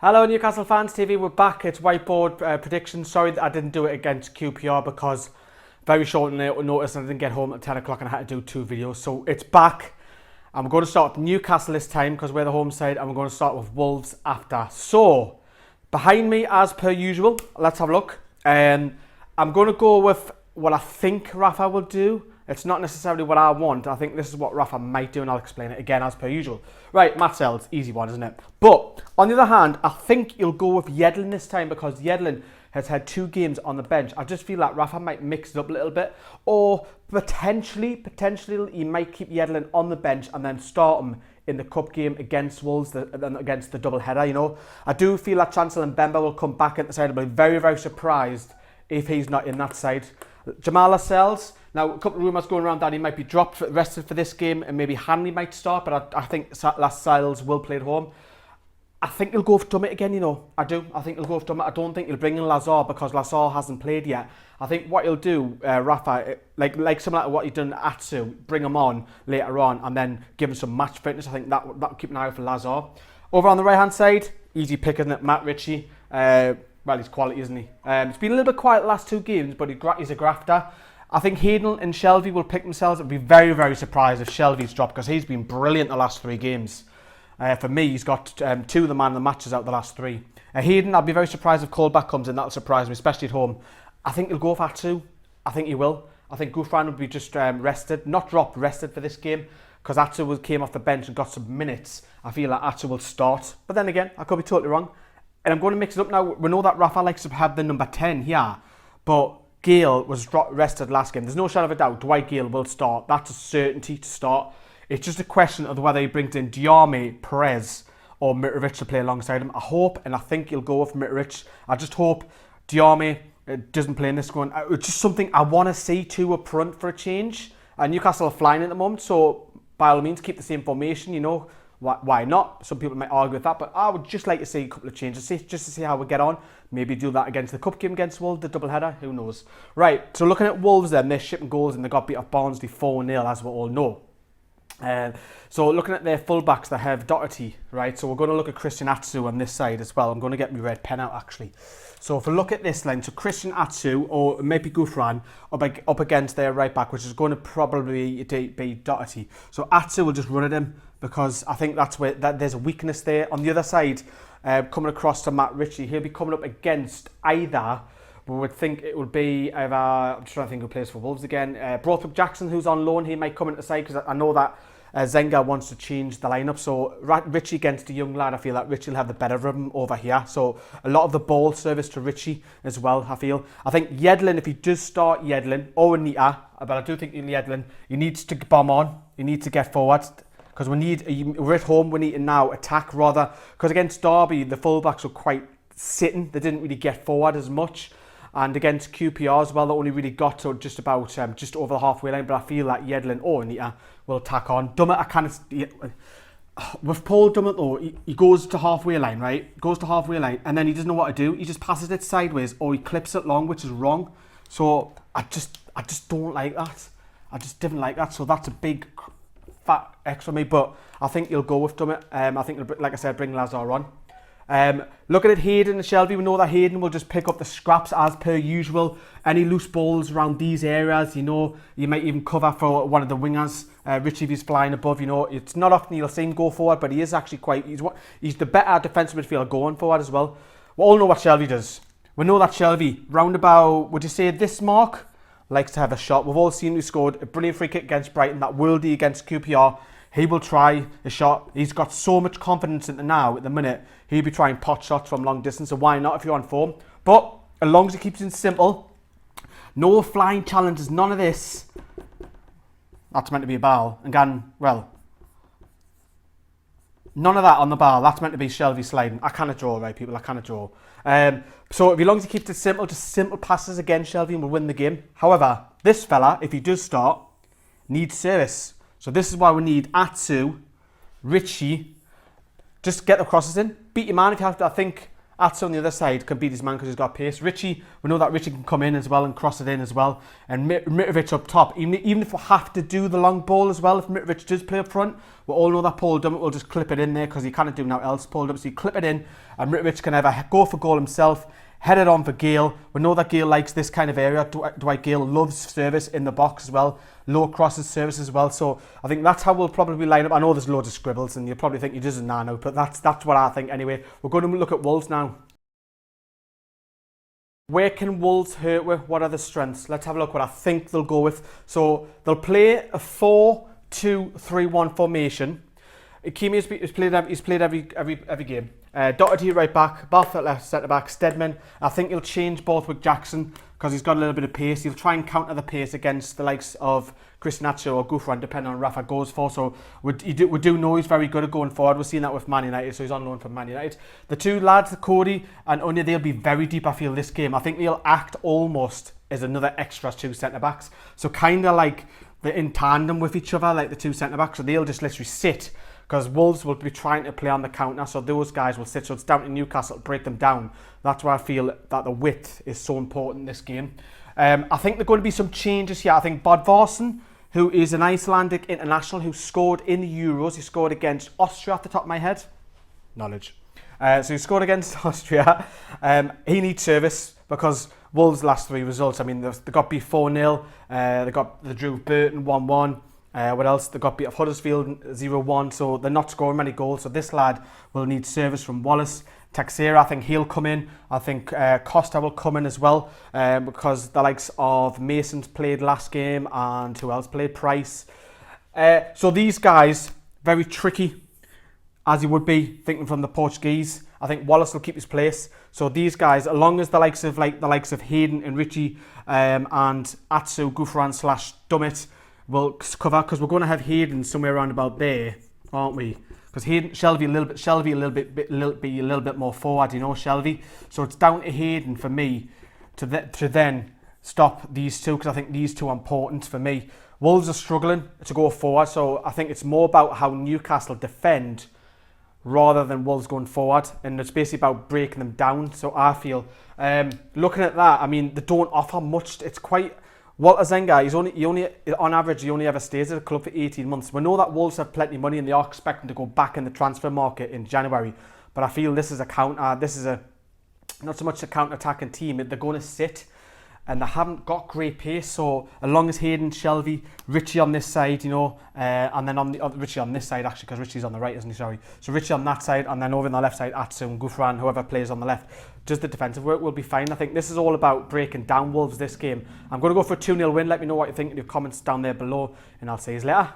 Hello Newcastle fans TV, we're back. It's whiteboard predictions. Sorry that I didn't do it against QPR because very short notice and I didn't get home at 10 o'clock and I had to do 2 videos. So it's back. I'm going to start with Newcastle this time because we're the home side and we're going to start with Wolves after. So behind me as per usual, let's have a look. I'm going to go with what I think Rafa will do. It's not necessarily what I want. I think this is what Rafa might do and I'll explain it again as per usual. Right, Matt Sells, easy one, isn't it? But on the other hand, I think you'll go with Yedlin this time because Yedlin has had 2 games on the bench. I just feel like Rafa might mix it up a little bit. Or potentially, he might keep Yedlin on the bench and then start him in the cup game against Wolves, against the double header, you know. I do feel that Chancellor and Bemba will come back at the side. I'll be very, very surprised if he's not in that side. Jamal Lascelles. Now, a couple of rumours going around that he might be rested for this game and maybe Hanley might start, but I think Lascelles will play at home. I think he'll go for Dummett again, you know. I do. I think he'll go for Dummett. I don't think he'll bring in Lazar because Lazar hasn't played yet. I think what he'll do, Rafa, like similar to what he's done at Atsu, bring him on later on and then give him some match fitness. I think that'll keep an eye out for Lazar. Over on the right-hand side, easy pick, isn't it? Matt Ritchie. Well, he's quality, isn't he? It's been a little bit quiet the last 2 games, but he's a grafter. I think Hayden and Shelby will pick themselves. I'd be very, very surprised if Shelby's dropped because he's been brilliant the last 3 games. For me, he's got 2 of the man of the matches out the last 3. Hayden, I'd be very surprised if Colback comes in. That'll surprise me, especially at home. I think he'll go for Atsu. I think he will. I think Gouffran will be just rested, not dropped, rested for this game because Atsu came off the bench and got some minutes. I feel like Atsu will start. But then again, I could be totally wrong. And I'm going to mix it up now. We know that Rafa likes to have the number 10 here, but Gale was rested last game. There's no shadow of a doubt Dwight Gale will start. That's a certainty to start. It's just a question of whether he brings in Diarmi, Perez or Mitrovic to play alongside him. I hope and I think he'll go with Mitrovic. I just hope Diarmi doesn't play in this one. It's just something I want to see 2 up front for a change. Newcastle are flying at the moment, so by all means keep the same formation, you know. Why not? Some people might argue with that, but I would just like to see a couple of changes, just to see how we get on. Maybe do that against the cup game against Wolves, the double header, who knows. Right, so looking at Wolves then, they're shipping goals and they got beat off Barnsley 4-0, as we all know. So looking at their fullbacks, they have Doherty, right? So we're going to look at Christian Atsu on this side as well. I'm going to get my red pen out actually. So if we look at this line, so Christian Atsu or maybe Gouffran up against their right back, which is going to probably be Doherty. So Atsu will just run at him because I think that's where there's a weakness there. On the other side, coming across to Matt Ritchie, he'll be coming up against either. We would think it would be either, I'm just trying to think who plays for Wolves again. Brothwick Jackson, who's on loan, he might come into the side because I know that Zenga wants to change the lineup. So Ritchie against the young lad, I feel like Ritchie will have the better of him over here. So a lot of the ball service to Ritchie as well, I feel. I think Yedlin, if he does start Yedlin or Anita, but I do think Yedlin, he needs to bomb on. He needs to get forward. Because we're at home, we need to now attack rather. Because against Derby, the fullbacks were quite sitting. They didn't really get forward as much. And against QPR as well, they only really got to just about, just over the halfway line. But I feel like Yedlin or Anita will attack on. Dummett, I kind of, with Paul Dummett though, he goes to halfway line, right? Goes to halfway line, and then he doesn't know what to do. He just passes it sideways or he clips it long, which is wrong. So I just don't like that. I just didn't like that. So that's a big fat X for me, but I think he'll go with Dummett. I think, like I said, bring Lazar on. Looking at Hayden and Shelby, we know that Hayden will just pick up the scraps as per usual. Any loose balls around these areas, you know, you might even cover for one of the wingers. Ritchie, if he's flying above, you know, it's not often you'll see him go forward, but he is actually he's the better defensive midfielder going forward as well. We all know what Shelby does. We know that Shelby, round about, would you say this mark, likes to have a shot. We've all seen who scored a brilliant free kick against Brighton, that worldie against QPR. He will try a shot. He's got so much confidence in the now at the minute. He'll be trying pot shots from long distance, so why not if you're on form? But as long as he keeps it simple, no flying challenges, none of this. That's meant to be a ball. Again, well, none of that on the ball. That's meant to be Shelby sliding. I cannot draw, right, people? I cannot draw. So as long as he keeps it simple, just simple passes again, Shelby will win the game. However, this fella, if he does start, needs service. So this is why we need Atsu, Ritchie, just get the crosses in. Beat your man if you have to. I think Atsu on the other side can beat his man because he's got pace. Richie, we know that Richie can come in as well and cross it in as well. And Mitrovic up top, even if we have to do the long ball as well, if Mitrovic does play up front, we all know that Paul Dummett will just clip it in there because he can't do nothing else, Paul Dummett. So you clip it in and Mitrovic can either go for goal himself, head it on for Gale. We know that Gale likes this kind of area. Dwight Gale loves service in the box as well. Low crosses, service as well. So I think that's how we'll probably line up. I know there's loads of scribbles and you'll probably think he doesn't know, but that's what I think anyway. We're going to look at Wolves now. Where can Wolves hurt with? What are the strengths? Let's have a look what I think they'll go with. So they'll play a 4-2-3-1 formation. Kimi has played every game. Doherty right back, Balfour left centre back, Stedman. I think he'll change Borthwick Jackson because he's got a little bit of pace. He'll try and counter the pace against the likes of Christianaccio or Gouffran, depending on Rafa goes for. So we do know he's very good at going forward. We've seen that with Man United, so he's on loan from Man United. The two lads, Cody and Unya, they'll be very deep, I feel, this game. I think they'll act almost as another extra two centre backs. So kind of like they're in tandem with each other, like the two centre backs. So they'll just literally sit, because Wolves will be trying to play on the counter, so those guys will sit. So it's down to Newcastle to break them down. That's why I feel that the width is so important in this game. I think there are going to be some changes here. I think Bodvarsson, who is an Icelandic international who scored in the Euros, he scored against Austria off the top of my head. Knowledge. So he scored against Austria. He needs service because Wolves' last three results, I mean, they got beat 4-0. They drew Burton 1-1. What else? They got beat off Huddersfield 0-1, so they're not scoring many goals. So this lad will need service from Wallace. Texera, I think he'll come in. I think Costa will come in as well because the likes of Mason's played last game and who else played? Price. So these guys, very tricky, as he would be, thinking from the Portuguese. I think Wallace will keep his place. So these guys, along as the likes of Hayden and Richie and Atsu, Gouffran / Dummett, will cover, because we're going to have Hayden somewhere around about there, aren't we? Because Shelby a little bit more forward, you know, Shelby. So it's down to Hayden for me to then stop these two, because I think these two are important for me. Wolves are struggling to go forward, so I think it's more about how Newcastle defend rather than Wolves going forward, and it's basically about breaking them down. So I feel, looking at that, I mean, they don't offer much. It's quite. Walter Zenga, he only on average he only ever stays at a club for 18 months. We know that Wolves have plenty of money and they are expecting to go back in the transfer market in January. But I feel this is a counter. This is not so much a counter-attacking team. They're going to sit, and they haven't got great pace. So as long as Hayden, Shelby, Richie on this side, you know, and then Richie on this side actually, because Richie's on the right, isn't he? Sorry. So Richie on that side, and then over on the left side, Atsu and Gouffran, whoever plays on the left. Just the defensive work will be fine. I think this is all about breaking down Wolves this game. I'm going to go for a 2-0 win. Let me know what you think in your comments down there below, and I'll see you later.